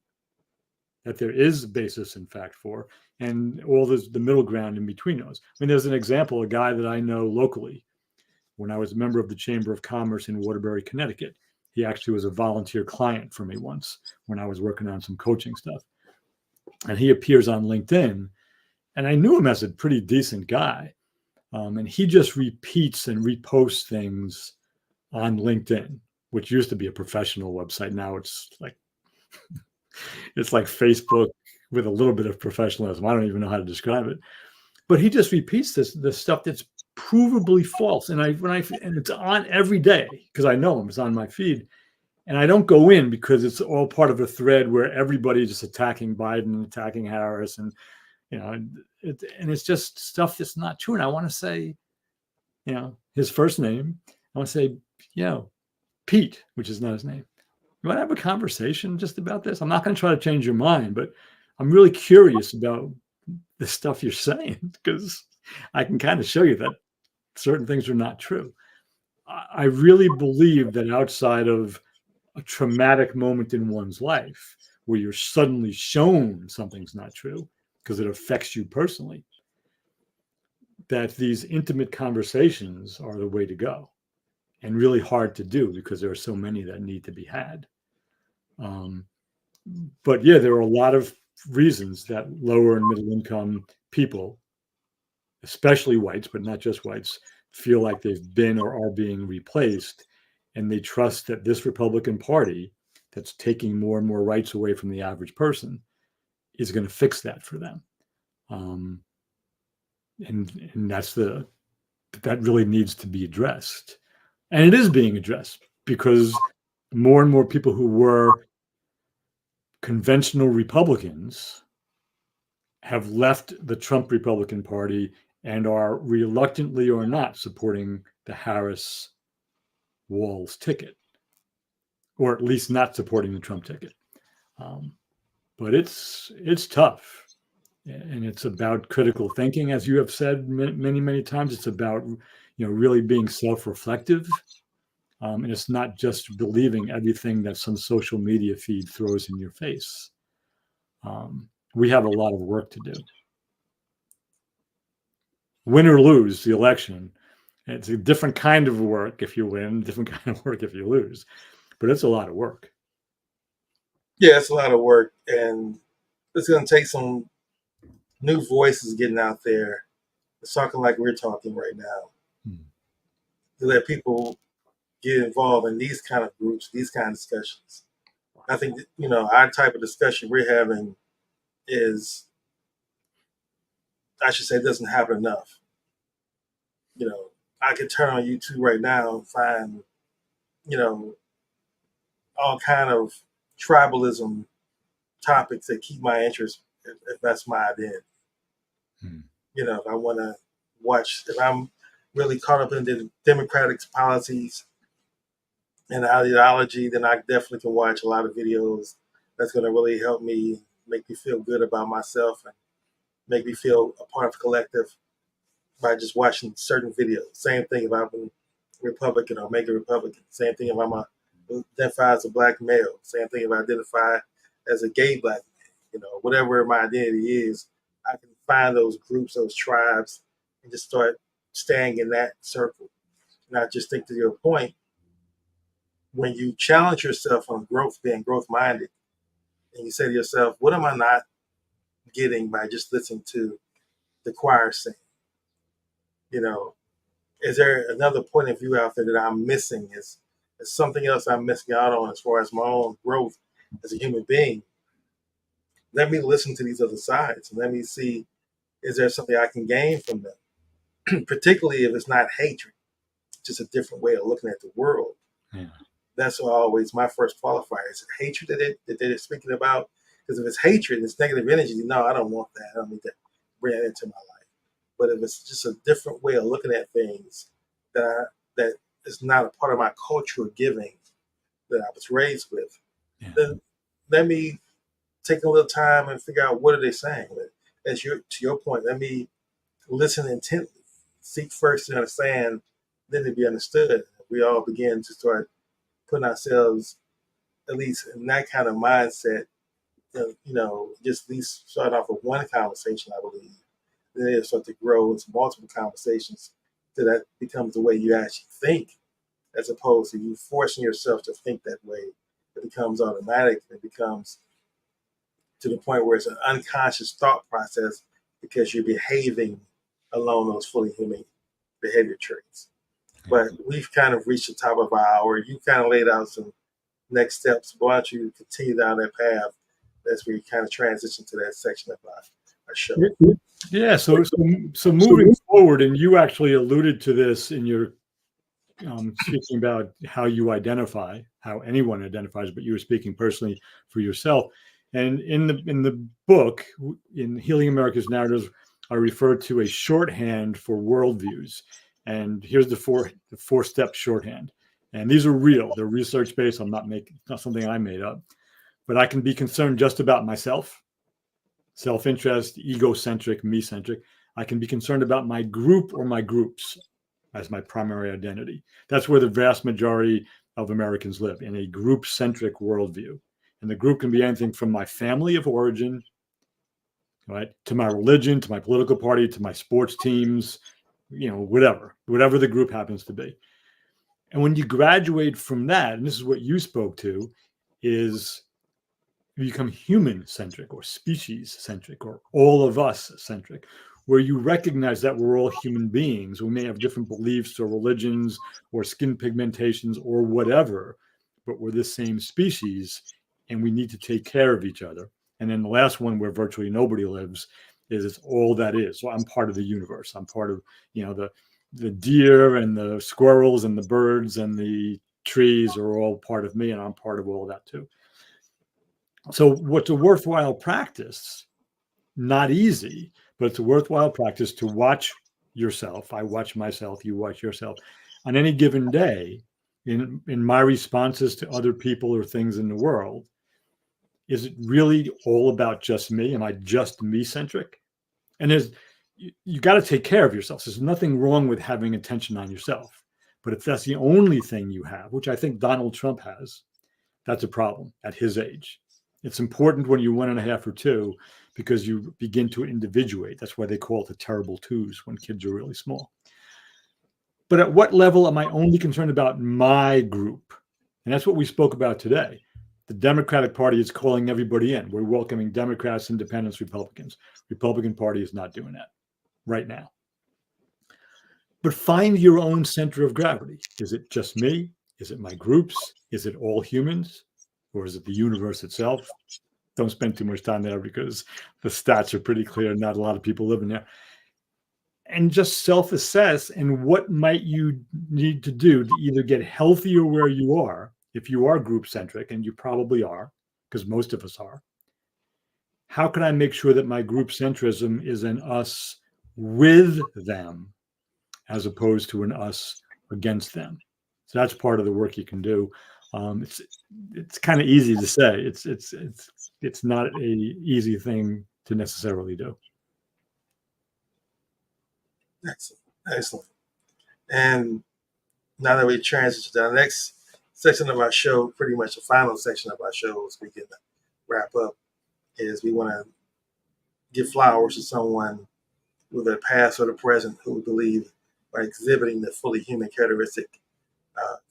that there is a basis in fact for, and all the middle ground in between those. I mean, there's an example, a guy that I know locally when I was a member of the Chamber of Commerce in Waterbury, Connecticut. He actually was a volunteer client for me once when I was working on some coaching stuff. And he appears on LinkedIn, and I knew him as a pretty decent guy. And he just repeats and reposts things on LinkedIn, which used to be a professional website. Now it's like Facebook with a little bit of professionalism. I don't even know how to describe it. But he just repeats this stuff that's provably false. And it's on every day because I know him. It's on my feed. And I don't go in because it's all part of a thread where everybody's just attacking Biden, attacking Harris, and it's just stuff that's not true. And I want to say, his first name. I want to say, Pete, which is not his name. You want to have a conversation just about this? I'm not going to try to change your mind, but I'm really curious about the stuff you're saying because I can kind of show you that certain things are not true. I really believe that outside of a traumatic moment in one's life where you're suddenly shown something's not true because it affects you personally, that these intimate conversations are the way to go and really hard to do because there are so many that need to be had. But yeah, there are a lot of reasons that lower and middle income people, especially whites, but not just whites, feel like they've been or are being replaced. And they trust that this Republican Party that's taking more and more rights away from the average person is going to fix that for them. And that really needs to be addressed. And it is being addressed because more and more people who were conventional Republicans have left the Trump Republican Party and are reluctantly or not supporting the Harris Walz ticket, or at least not supporting the Trump ticket. But it's tough. And it's about critical thinking, as you have said many, many times. It's about, really being self-reflective. And it's not just believing everything that some social media feed throws in your face. We have a lot of work to do. Win or lose the election, it's a different kind of work if you win, different kind of work if you lose. But it's a lot of work. Yeah, it's a lot of work. And it's going to take some new voices getting out there. It's talking like we're talking right now. To let people get involved in these kind of groups, these kind of discussions. I think, our type of discussion we're having is, I should say, doesn't happen enough. I could turn on YouTube right now and find, all kind of tribalism topics that keep my interest if that's my identity. If I want to watch, if I'm really caught up in the Democratic policies and ideology, then I definitely can watch a lot of videos that's going to really help me, make me feel good about myself and make me feel a part of the collective by just watching certain videos. Same thing if I'm a Republican or make a Republican. Same thing if I'm identify as a black male. Same thing if I identify as a gay black man. Whatever my identity is, I can find those groups, those tribes, and just start staying in that circle. And I just think, to your point, when you challenge yourself on growth, being growth minded, and you say to yourself, what am I not getting by just listening to the choir sing? Is there another point of view out there that I'm missing? Is something else I'm missing out on as far as my own growth as a human being? Let me listen to these other sides and let me see, is there something I can gain from them? Particularly if it's not hatred, just a different way of looking at the world. Yeah. That's always my first qualifier. Is it hatred that they're speaking about? Because if it's hatred, it's negative energy. No, I don't want that. I don't need to bring that into my life. But if it's just a different way of looking at things that is not a part of my cultural giving that I was raised with, then let me take a little time and figure out what are they saying. To your point, let me listen intently, seek first to understand, then to be understood. We all begin to start putting ourselves, at least in that kind of mindset, just at least start off with one conversation, I believe. Then it'll start to grow into multiple conversations so that becomes the way you actually think as opposed to you forcing yourself to think that way. It becomes automatic. It becomes to the point where it's an unconscious thought process because you're behaving along those fully human behavior traits. But we've kind of reached the top of our hour. You kind of laid out some next steps. Why don't you continue down that path as we kind of transition to that section of our show? Yeah. So moving forward, and you actually alluded to this in your speaking about how you identify, how anyone identifies, but you were speaking personally for yourself. And in the book, in Healing America's Narratives, I refer to a shorthand for worldviews. And here's the four-step shorthand. And these are real. They're research-based. It's not something I made up. But I can be concerned just about myself, self-interest, egocentric, me-centric. I can be concerned about my group or my groups as my primary identity. That's where the vast majority of Americans live, in a group-centric worldview. And the group can be anything from my family of origin, right, to my religion, to my political party, to my sports teams, whatever the group happens to be. And when you graduate from that, and this is what you spoke to, is you become human-centric or species-centric or all of us-centric, where you recognize that we're all human beings. We may have different beliefs or religions or skin pigmentations or whatever, but we're the same species and we need to take care of each other. And then the last one, where virtually nobody lives, is it's all that is. So I'm part of the universe. I'm part of, the deer and the squirrels and the birds and the trees are all part of me, and I'm part of all that too. So what's a worthwhile practice? Not easy, but it's a worthwhile practice to watch yourself. I watch myself, you watch yourself. On any given day, in my responses to other people or things in the world, is it really all about just me? Am I just me-centric? And you got to take care of yourself. There's nothing wrong with having attention on yourself. But if that's the only thing you have, which I think Donald Trump has, that's a problem at his age. It's important when you're 1.5 or 2, because you begin to individuate. That's why they call it the terrible twos when kids are really small. But at what level am I only concerned about my group? And that's what we spoke about today. The Democratic Party is calling everybody in. We're welcoming Democrats, Independents, Republicans. Republican Party is not doing that right now. But find your own center of gravity. Is it just me? Is it my groups? Is it all humans? Or is it the universe itself? Don't spend too much time there because the stats are pretty clear. Not a lot of people living there. And just self-assess, and what might you need to do to either get healthier where you are, if you are group-centric, and you probably are, because most of us are. How can I make sure that my group centrism is an us with them as opposed to an us against them? So that's part of the work you can do. It's kind of easy to say. It's not a easy thing to necessarily do. Excellent. And now that we transition to the next section of our show, pretty much the final section of our show, as we can wrap up, is we want to give flowers to someone with a past or the present who we believe are exhibiting the fully human characteristic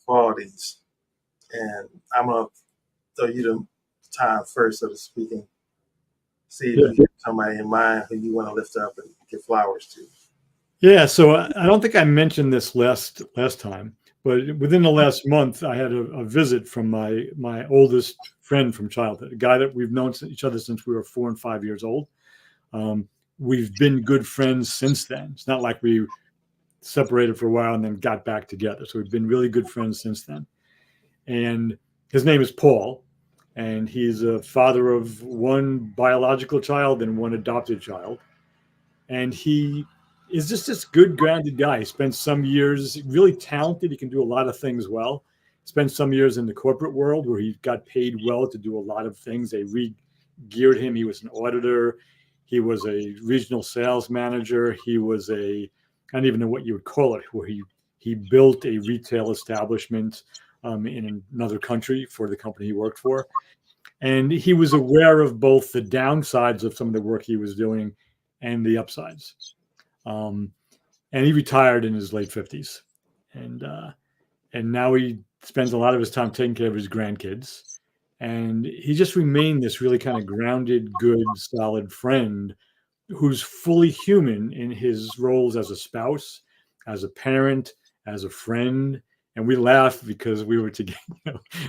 qualities. And I'm going to throw you the time first, so to speak, and see if you have somebody in mind who you want to lift up and give flowers to. Yeah, so I don't think I mentioned this last time, but within the last month, I had a visit from my oldest friend from childhood, a guy that we've known each other since we were 4 and 5 years old. We've been good friends since then. It's not like we separated for a while and then got back together. So we've been really good friends since then. And his name is Paul, and he's a father of 1 biological child and 1 adopted child. And he is just this good, grounded guy. He spent some years, really talented. He can do a lot of things well. Spent some years in the corporate world where he got paid well to do a lot of things. They re-geared him. He was an auditor. He was a regional sales manager. He was I don't even know what you would call it, where he built a retail establishment in another country for the company he worked for. And he was aware of both the downsides of some of the work he was doing and the upsides. And he retired in his late 50s. And And now he spends a lot of his time taking care of his grandkids. And he just remained this really kind of grounded, good, solid friend who's fully human in his roles as a spouse, as a parent, as a friend. And we laugh because we were together.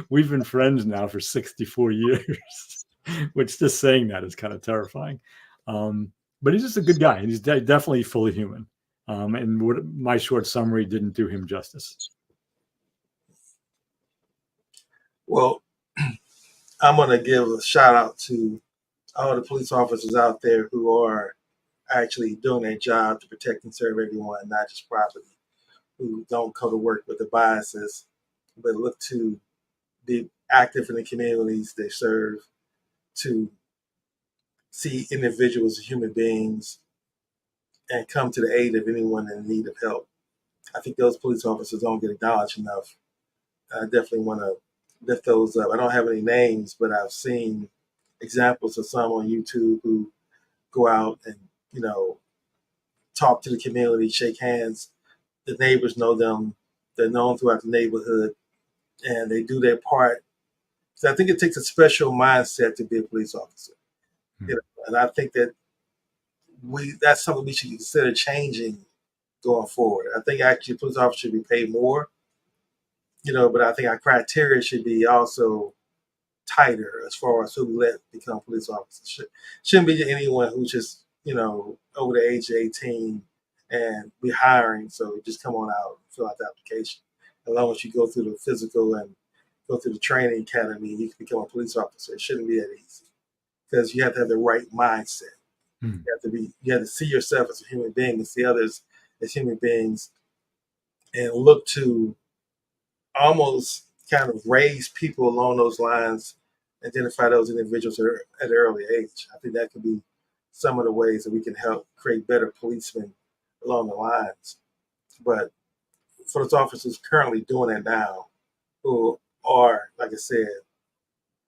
We've been friends now for 64 years, which just saying that is kind of terrifying. But he's just a good guy. He's definitely fully human. And what my short summary didn't do him justice. Well, I'm going to give a shout out to all the police officers out there who are actually doing their job to protect and serve everyone, not just property, who don't come to work with the biases, but look to be active in the communities they serve, to see individuals as human beings and come to the aid of anyone in need of help. I think those police officers don't get acknowledged enough. I definitely want to lift those up. I don't have any names, but I've seen examples of some on YouTube who go out and, talk to the community, shake hands. The neighbors know them. They're known throughout the neighborhood, and they do their part. So I think it takes a special mindset to be a police officer. And I think that that's something we should consider changing going forward. I think actually police officers should be paid more, but I think our criteria should be also tighter as far as who we let become police officers. Shouldn't be anyone who's just, over the age of 18 and be hiring. So just come on out and fill out the application. As long as you go through the physical and go through the training academy, you can become a police officer. It shouldn't be that easy because you have to have the right mindset. You have to see yourself as a human being and see others as human beings and look to almost kind of raise people along those lines, identify those individuals at an early age. I think that could be some of the ways that we can help create better policemen along the lines. But for those officers currently doing it now, who are, like I said,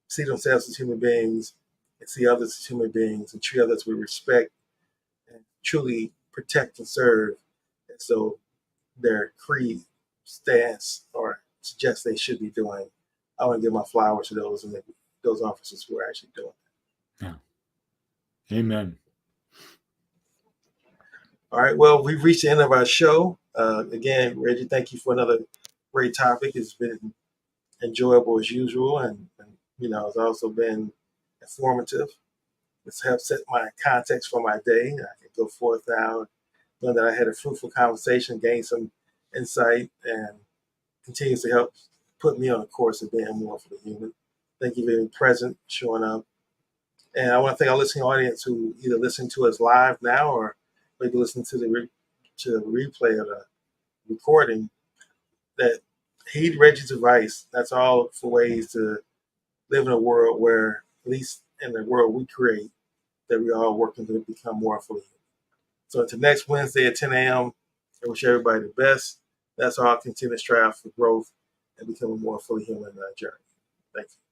see themselves as human beings and see others as human beings and treat others with respect and truly protect and serve. And so their creed stance or suggests they should be doing. I want to give my flowers to those officers who are actually doing it. Yeah. Amen. All right. Well, we've reached the end of our show. Again, Reggie, thank you for another great topic. It's been enjoyable as usual, and it's also been informative. It's helped set my context for my day. I can go forth now, knowing that I had a fruitful conversation, gained some insight, and continues to help put me on a course of being more for the human. Thank you for being present, showing up. And I want to thank our listening audience who either listen to us live now or maybe listen to the replay of the recording, that heed Reggie's advice. That's all for ways to live in a world where, at least in the world we create, that we are all working to become more fully human. So until next Wednesday at 10 a.m., I wish everybody the best. That's all. Continue to strive for growth and becoming more fully human in our journey. Thank you.